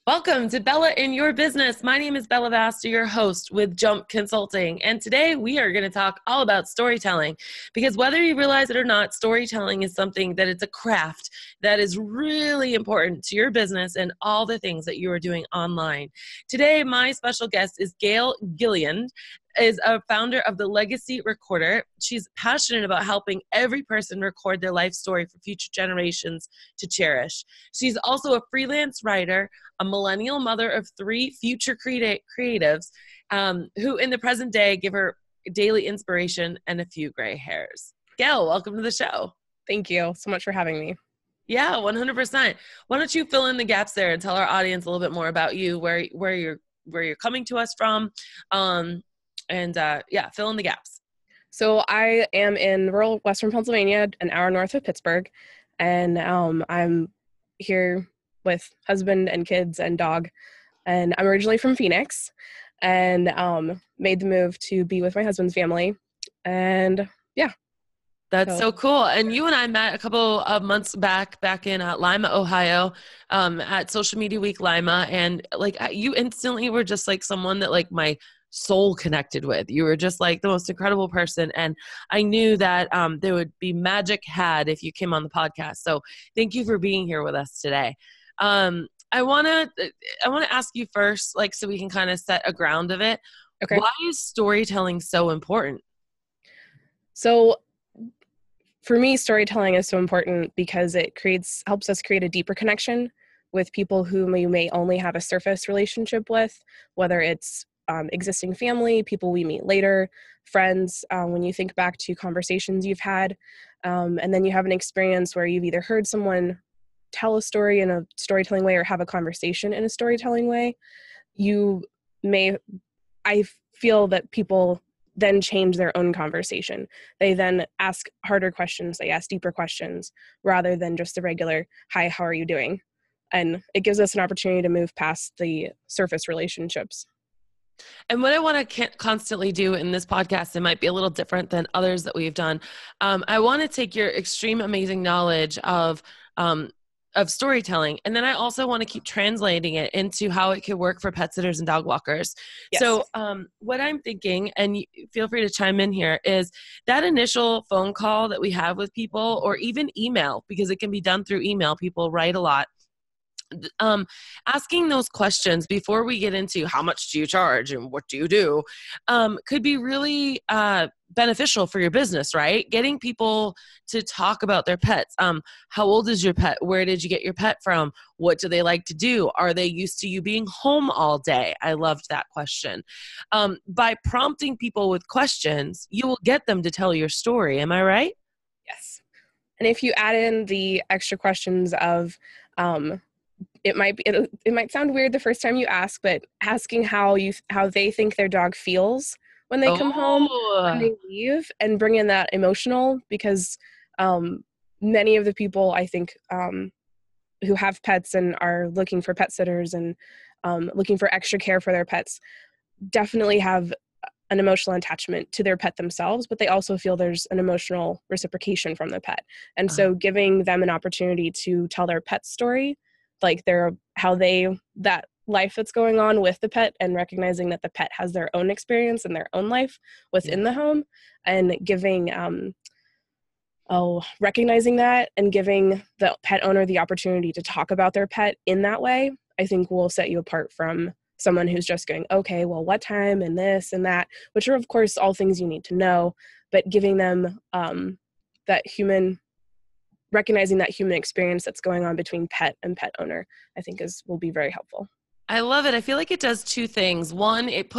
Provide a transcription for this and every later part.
Welcome to Bella in Your Business. My name is Bella Vasta, your host with Jump Consulting. And today we are going to talk all about storytelling, because whether you realize it or not, storytelling is something that it's a craft that is really important to your business and all the things that you are doing online. Today, my special guest is Gael Gilliland, is a founder of the Legacy Recorder. She's passionate about helping every person record their life story for future generations to cherish. She's also a freelance writer, a millennial mother of three future creatives who in the present day give her daily inspiration and a few gray hairs. Gael, welcome to the show. Thank you so much for having me. Yeah, 100%. Why don't you fill in the gaps there and tell our audience a little bit more about you, where you're coming to us from, and fill in the gaps. So I am in rural Western Pennsylvania, an hour north of Pittsburgh, and I'm here with husband and kids and dog, and I'm originally from Phoenix, and made the move to be with my husband's family, and yeah. That's so cool. And you and I met a couple of months back in Lima, Ohio, at Social Media Week Lima, and like you instantly were just like someone that like my soul connected with. You were just like the most incredible person, and I knew that there would be magic had if you came on the podcast. So thank you for being here with us today. I want to ask you first, like, so we can kind of set a ground of it. Okay. Why is storytelling so important? So for me, storytelling is so important because it helps us create a deeper connection with people whom you may only have a surface relationship with, whether it's existing family, people we meet later, friends, when you think back to conversations you've had, and then you have an experience where you've either heard someone tell a story in a storytelling way or have a conversation in a storytelling way, I feel that people then change their own conversation. They then ask harder questions, they ask deeper questions, rather than just the regular, hi, how are you doing? And it gives us an opportunity to move past the surface relationships. And what I want to constantly do in this podcast, it might be a little different than others that we've done. I want to take your extreme, amazing knowledge of storytelling, and then I also want to keep translating it into how it could work for pet sitters and dog walkers. Yes. So what I'm thinking, and feel free to chime in here, is that initial phone call that we have with people, or even email, because it can be done through email. People write a lot. Asking those questions before we get into how much do you charge and what do you do could be really beneficial for your business, right? Getting people to talk about their pets. How old is your pet? Where did you get your pet from? What do they like to do? Are they used to you being home all day? I loved that question. By prompting people with questions, you will get them to tell your story. Am I right? Yes. And if you add in the extra questions of it might sound weird the first time you ask, but asking how they think their dog feels when they come home, when they leave, and bring in that emotional, because many of the people I think who have pets and are looking for pet sitters and looking for extra care for their pets definitely have an emotional attachment to their pet themselves, but they also feel there's an emotional reciprocation from the pet. And so giving them an opportunity to tell their pet story, like that life that's going on with the pet, and recognizing that the pet has their own experience and their own life within the home, and giving recognizing that and giving the pet owner the opportunity to talk about their pet in that way, I think will set you apart from someone who's just going, okay, well, what time and this and that, which are of course all things you need to know, but giving them recognizing that human experience that's going on between pet and pet owner, I think will be very helpful. I love it. I feel like it does two things. One, it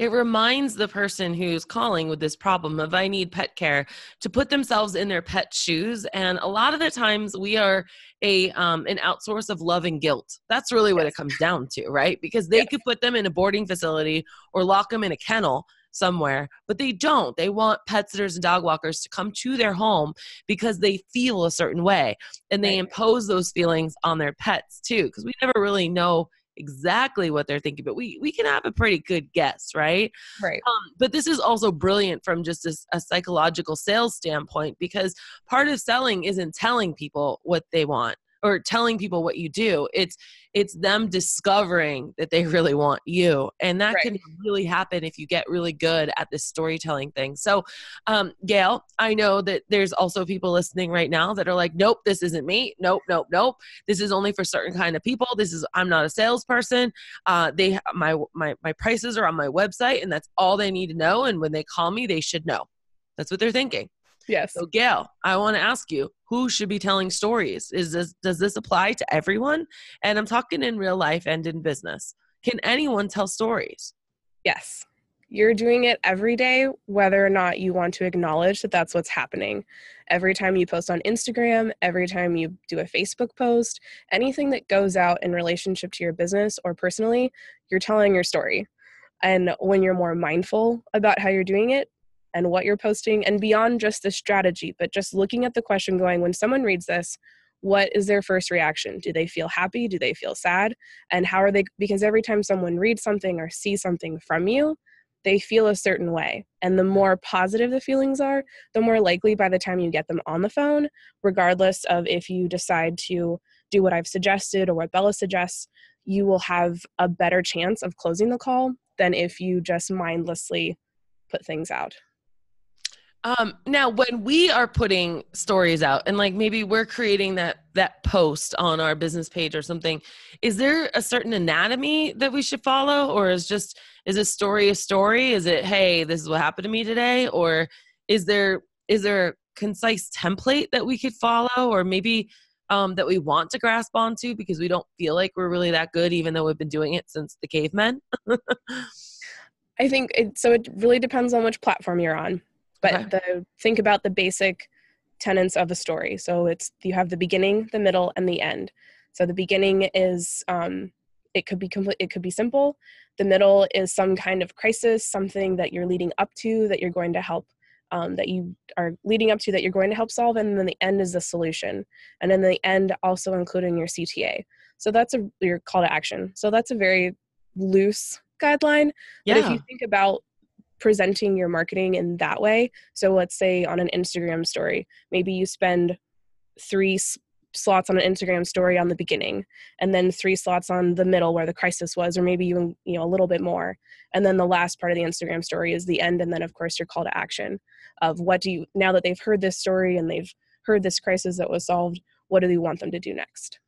reminds the person who's calling with this problem of I need pet care to put themselves in their pet's shoes. And a lot of the times we are an outsource of love and guilt. That's really what it comes down to, right? Because they could put them in a boarding facility or lock them in a kennel somewhere, but they don't. They want pet sitters and dog walkers to come to their home because they feel a certain way, and they impose those feelings on their pets too, because we never really know exactly what they're thinking, but we can have a pretty good guess, right? Right. But this is also brilliant from just a psychological sales standpoint, because part of selling isn't telling people what they want. or telling people what you do. It's them discovering that they really want you. And that Right. can really happen if you get really good at this storytelling thing. So, Gail, I know that there's also people listening right now that are like, nope, this isn't me. Nope, nope, nope. This is only for certain kind of people. I'm not a salesperson. My prices are on my website, and that's all they need to know. And when they call me, they should know. That's what they're thinking. Yes. So Gail, I want to ask you, who should be telling stories? Does this apply to everyone? And I'm talking in real life and in business. Can anyone tell stories? Yes. You're doing it every day, whether or not you want to acknowledge that that's what's happening. Every time you post on Instagram, every time you do a Facebook post, anything that goes out in relationship to your business or personally, you're telling your story. And when you're more mindful about how you're doing it and what you're posting, and beyond just the strategy, but just looking at the question going, when someone reads this, what is their first reaction? Do they feel happy? Do they feel sad? And how are they? Because every time someone reads something or sees something from you, they feel a certain way. And the more positive the feelings are, the more likely by the time you get them on the phone, regardless of if you decide to do what I've suggested or what Bella suggests, you will have a better chance of closing the call than if you just mindlessly put things out. Now, when we are putting stories out and like maybe we're creating that post on our business page or something, is there a certain anatomy that we should follow, or is a story a story? Is it, hey, this is what happened to me today? Or is there a concise template that we could follow, or maybe that we want to grasp onto because we don't feel like we're really that good, even though we've been doing it since the cavemen? I think it really depends on which platform you're on. But Okay. think about the basic tenets of a story. So you have the beginning, the middle, and the end. So the beginning is it could be complete. It could be simple. The middle is some kind of crisis, something that you're leading up to that you're going to help. That you are leading up to that you're going to help solve, and then the end is the solution. And then the end also including your CTA. So that's your call to action. So that's a very loose guideline. But if you Yeah. think about presenting your marketing in that way. So let's say on an Instagram story, maybe you spend 3 slots on an Instagram story on the beginning, and then 3 slots on the middle where the crisis was, or maybe even, a little bit more. And then the last part of the Instagram story is the end. And then of course your call to action of now that they've heard this story and they've heard this crisis that was solved, what do you want them to do next?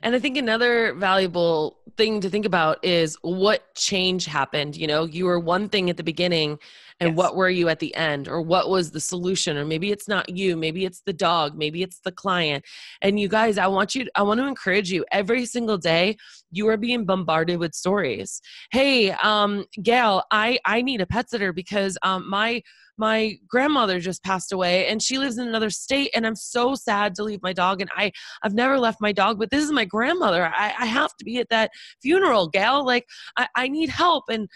And I think another valuable thing to think about is what change happened. You were one thing at the beginning, and Yes. what were you at the end? Or what was the solution? Or maybe it's not you, maybe it's the dog, maybe it's the client. And you guys, I want to encourage you every single day. You are being bombarded with stories. Hey, Gail, I need a pet sitter because my grandmother just passed away and she lives in another state, and I'm so sad to leave my dog, and I've never left my dog, but this is my grandmother. I have to be at that funeral, Gail. Like I need help. And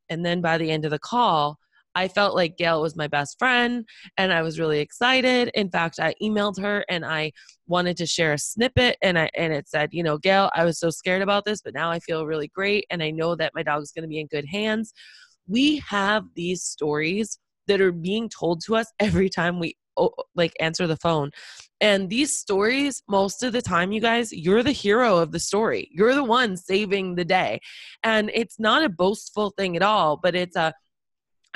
then by the end of the call, I felt like Gail was my best friend, and I was really excited. In fact, I emailed her and I wanted to share a snippet, and it said, Gail, I was so scared about this, but now I feel really great, and I know that my dog is going to be in good hands. We have these stories that are being told to us every time we answer the phone. And these stories, most of the time, you guys, you're the hero of the story. You're the one saving the day. And it's not a boastful thing at all, but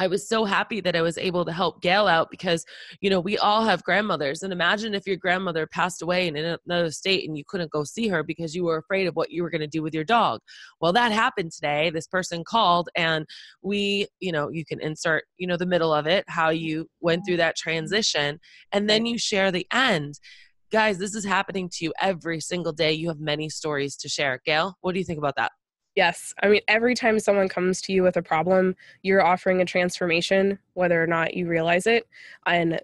I was so happy that I was able to help Gail out because, we all have grandmothers. And imagine if your grandmother passed away in another state and you couldn't go see her because you were afraid of what you were going to do with your dog. Well, that happened today. This person called, and you can insert, the middle of it, how you went through that transition, and then Right. you share the end. Guys, this is happening to you every single day. You have many stories to share. Gail, what do you think about that? Yes. I mean, every time someone comes to you with a problem, you're offering a transformation, whether or not you realize it. And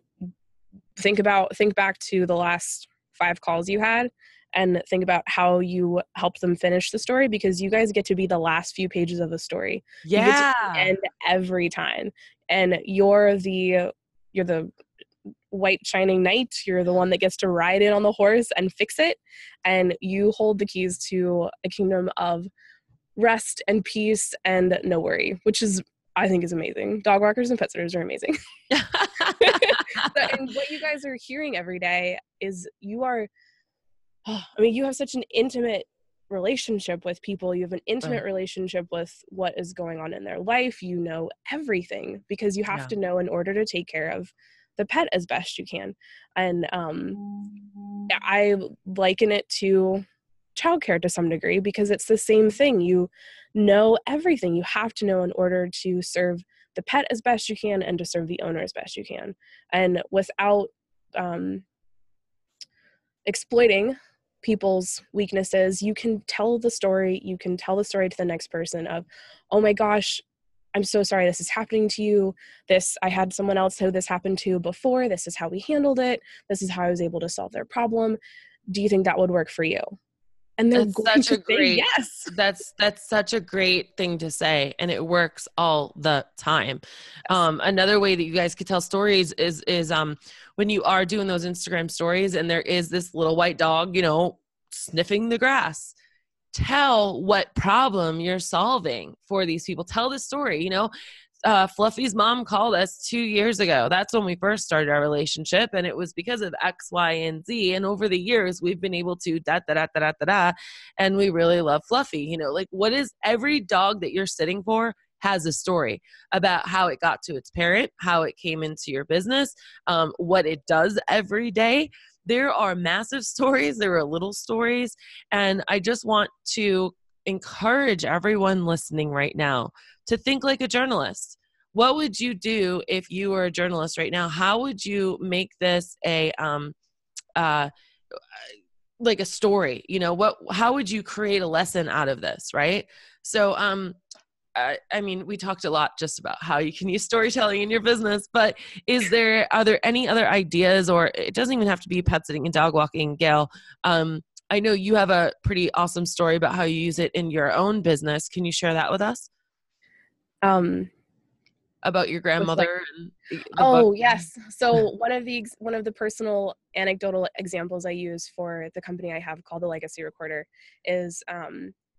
think back to the last 5 calls you had and think about how you helped them finish the story, because you guys get to be the last few pages of the story. You get to be the Yeah. end every time. And you're the white shining knight. You're the one that gets to ride in on the horse and fix it. And you hold the keys to a kingdom of rest and peace and no worry, which I think is amazing. Dog walkers and pet sitters are amazing. And what you guys are hearing every day is you are I mean, you have such an intimate relationship with people. You have an intimate Right. relationship with what is going on in their life. You know everything because you have Yeah. to know in order to take care of the pet as best you can. And I liken it to childcare to some degree because it's the same thing. You know everything. You have to know in order to serve the pet as best you can and to serve the owner as best you can. And without um, exploiting people's weaknesses, you can tell the story. You can tell the story to the next person of, oh my gosh, I'm so sorry this is happening to you. I had someone else who this happened to before. This is how we handled it. This is how I was able to solve their problem. Do you think that would work for you? And they're That's going such to a say great yes. that's such a great thing to say, and it works all the time. Yes. Another way that you guys could tell stories is when you are doing those Instagram stories and there is this little white dog, sniffing the grass. Tell what problem you're solving for these people. Tell the story. Fluffy's mom called us 2 years ago. That's when we first started our relationship. And it was because of X, Y, and Z. And over the years, we've been able to da, da, da, da, da, da, da. And we really love Fluffy. Like what is every dog that you're sitting for has a story about how it got to its parent, how it came into your business, what it does every day. There are massive stories. There are little stories. And I just want to encourage everyone listening right now to think like a journalist. What would you do if you were a journalist right now? How would you make this like a story? How would you create a lesson out of this? Right. So, I mean, we talked a lot just about how you can use storytelling in your business, but are there any other ideas, or it doesn't even have to be pet sitting and dog walking, Gail? I know you have a pretty awesome story about how you use it in your own business. Can you share that with us? Um, About your with like, grandmother and the book? oh yes. So one of the personal anecdotal examples I use for the company I have called the Legacy Recorder is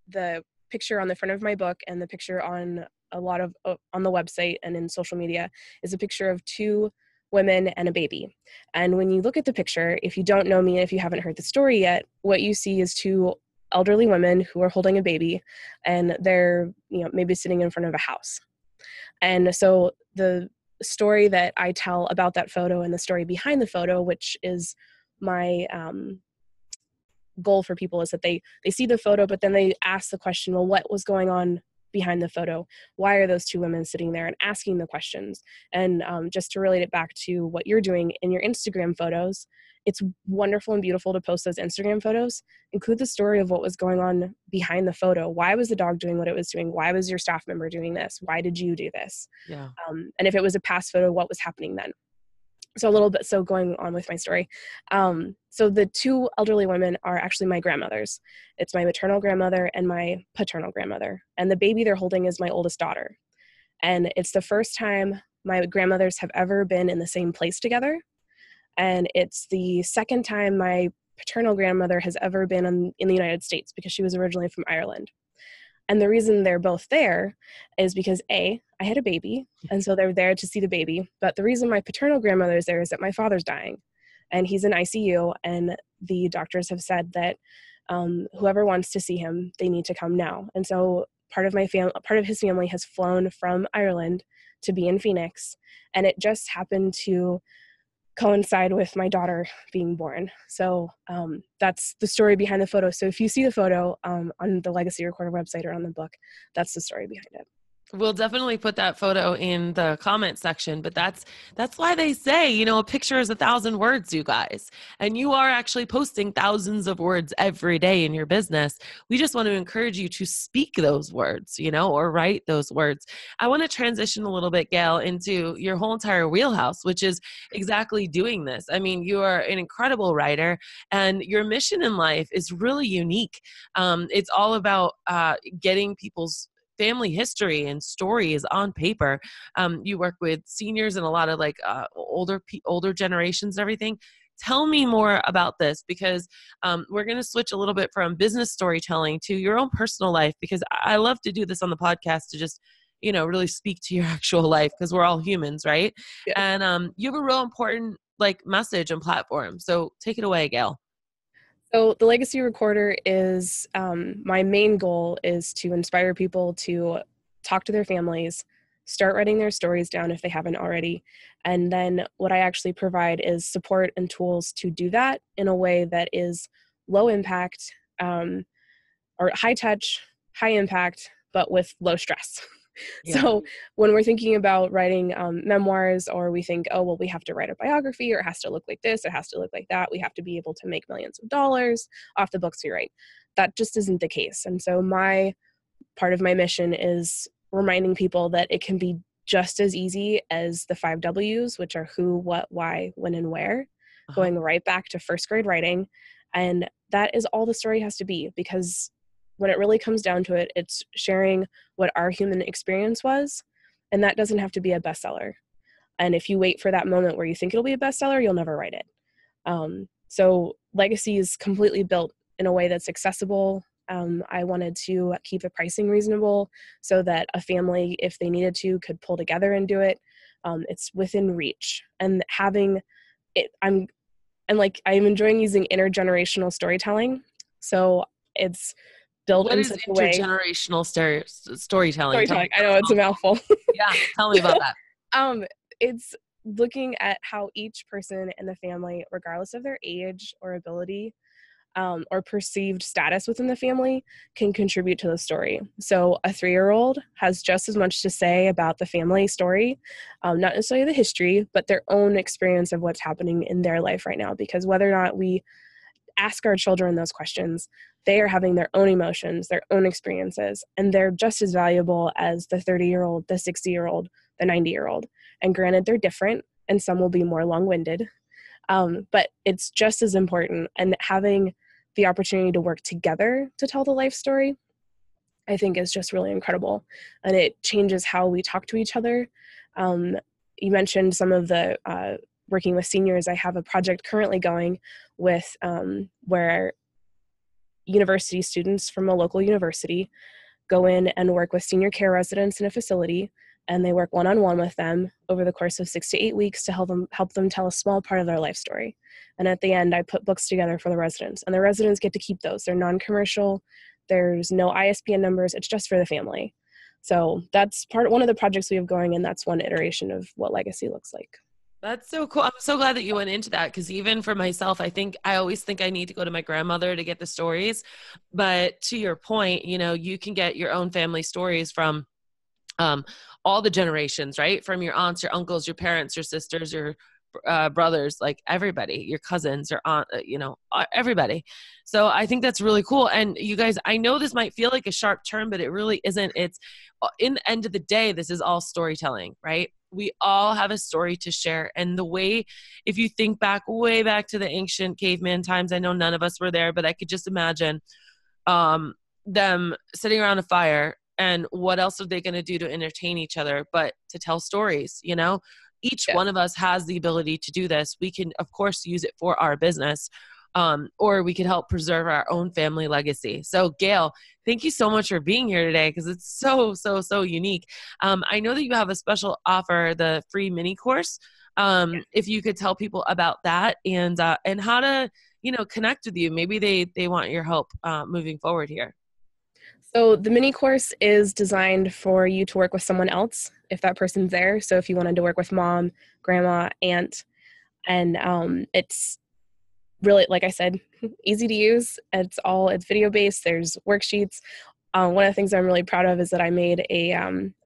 the picture on the front of my book and the picture on a lot of on the website and in social media is a picture of two women and a baby. And when you look at the picture, if you don't know me and if you haven't heard the story yet, what you see is two elderly women who are holding a baby, and they're maybe sitting in front of a house. And so the story that I tell about that photo and the story behind the photo, which is my goal for people, is that they see the photo, but then they ask the question, well, what was going on behind the photo? Why are those two women sitting there, and asking the questions? And just to relate it back to what you're doing in your Instagram photos, it's wonderful and beautiful to post those Instagram photos. Include the story of what was going on behind the photo. Why was the dog doing what it was doing? Why was your staff member doing this? Why did you do this? Yeah. And if it was a past photo, what was happening then? So going on with my story. So the two elderly women are actually my grandmothers. It's my maternal grandmother and my paternal grandmother. And the baby they're holding is my oldest daughter. And it's the first time my grandmothers have ever been in the same place together. And it's the second time my paternal grandmother has ever been in the United States, because she was originally from Ireland. And the reason they're both there is because I had a baby, and so they're there to see the baby. But the reason my paternal grandmother is there is that my father's dying, and he's in ICU, and the doctors have said that whoever wants to see him, they need to come now. And so part of his family has flown from Ireland to be in Phoenix, and it just happened to coincide with my daughter being born. So that's the story behind the photo. So if you see the photo on the Legacy Recorder website or on the book, that's the story behind it. We'll definitely put that photo in the comment section, but that's why they say, a picture is 1,000 words, you guys. And you are actually posting thousands of words every day in your business. We just want to encourage you to speak those words, or write those words. I want to transition a little bit, Gail, into your whole entire wheelhouse, which is exactly doing this. I mean, you are an incredible writer, and your mission in life is really unique. It's all about getting people's family history and stories on paper. You work with seniors and a lot of older generations and everything. Tell me more about this, because we're going to switch a little bit from business storytelling to your own personal life, because I love to do this on the podcast to just really speak to your actual life, because we're all humans, right? Yes. And you have a real important message and platform. So take it away, Gail. So the Legacy Recorder is my main goal is to inspire people to talk to their families, start writing their stories down if they haven't already. And then what I actually provide is support and tools to do that in a way that is low impact, or high touch, high impact, but with low stress. Yeah. So when we're thinking about writing memoirs, or we think, oh, well, we have to write a biography, or it has to look like this, it has to look like that, we have to be able to make millions of dollars off the books we write. That just isn't the case. And so part of my mission is reminding people that it can be just as easy as the 5 W's, which are who, what, why, when, and where, going right back to first grade writing. And that is all the story has to be, because when it really comes down to it, it's sharing what our human experience was. And that doesn't have to be a bestseller. And if you wait for that moment where you think it'll be a bestseller, you'll never write it. So Legacy is completely built in a way that's accessible. I wanted to keep the pricing reasonable so that a family, if they needed to, could pull together and do it. It's within reach. And having it, I'm enjoying using intergenerational storytelling. So it's built What in is such a way. intergenerational storytelling? Tell me I know it's a mouthful. Yeah, tell me about that. It's looking at how each person in the family, regardless of their age or ability, or perceived status within the family, can contribute to the story. So a 3-year-old has just as much to say about the family story, not necessarily the history, but their own experience of what's happening in their life right now. Because whether or not we ask our children those questions, they are having their own emotions, their own experiences, and they're just as valuable as the 30-year-old, the 60-year-old, the 90-year-old. And granted, they're different, and some will be more long-winded, but it's just as important. And having the opportunity to work together to tell the life story, I think, is just really incredible. And it changes how we talk to each other. You mentioned some of the working with seniors. I have a project currently going with where university students from a local university go in and work with senior care residents in a facility, and they work one-on-one with them over the course of 6 to 8 weeks to help them tell a small part of their life story. And at the end, I put books together for the residents, and the residents get to keep those. They're non-commercial. There's no ISBN numbers. It's just for the family. So that's one of the projects we have going, and that's one iteration of what Legacy looks like. That's so cool. I'm so glad that you went into that, because even for myself, I always think I need to go to my grandmother to get the stories. But to your point, you can get your own family stories from all the generations, right? From your aunts, your uncles, your parents, your sisters, your brothers, like everybody, your cousins, your aunt, everybody. So I think that's really cool. And you guys, I know this might feel like a sharp turn, but it really isn't. It's in the end of the day, this is all storytelling, right? We all have a story to share. And the way, if you think way back to the ancient caveman times, I know none of us were there, but I could just imagine them sitting around a fire, and what else are they going to do to entertain each other but to tell stories? Each one of us has the ability to do this. We can, of course, use it for our business, or we could help preserve our own family legacy. So Gail, thank you so much for being here today, because it's so, so, so unique. I know that you have a special offer, the free mini course. If you could tell people about that and how to, connect with you. Maybe they want your help moving forward here. So the mini course is designed for you to work with someone else if that person's there. So if you wanted to work with mom, grandma, aunt, and it's really, like I said, easy to use. It's video based. There's worksheets. One of the things I'm really proud of is that I made a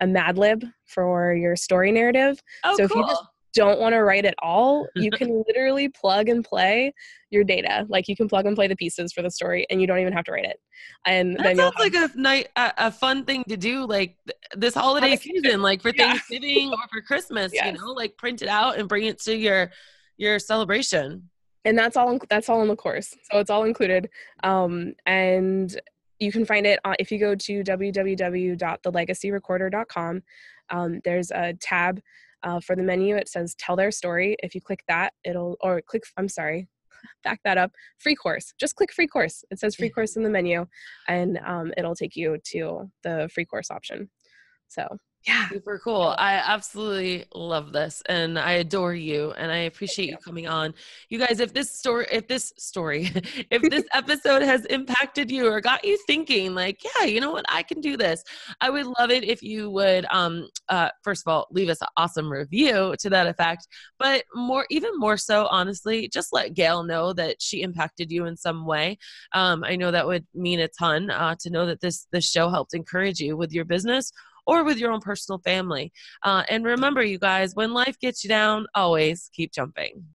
Mad Lib for your story narrative. Oh, so cool. If you just don't want to write it all, you can literally plug and play your data. Like, you can plug and play the pieces for the story, and you don't even have to write it. And that then sounds like a fun thing to do, like this holiday season, like for Thanksgiving or for Christmas. Yes. Like print it out and bring it to your celebration. And that's all in the course. So it's all included. And you can find it if you go to www.thelegacyrecorder.com. There's a tab for the menu. It says Tell Their Story. If you click that, back that up, free course. Just click free course. It says free course in the menu, and it'll take you to the free course option. So Yeah. Super cool. I absolutely love this and I adore you and I appreciate you coming on. You guys, if this story, if this episode has impacted you or got you thinking like, yeah, you know what, I can do this. I would love it if you would first of all, leave us an awesome review to that effect, but even more so, honestly, just let Gail know that she impacted you in some way. I know that would mean a ton to know that this show helped encourage you with your business or with your own personal family. And remember, you guys, when life gets you down, always keep jumping.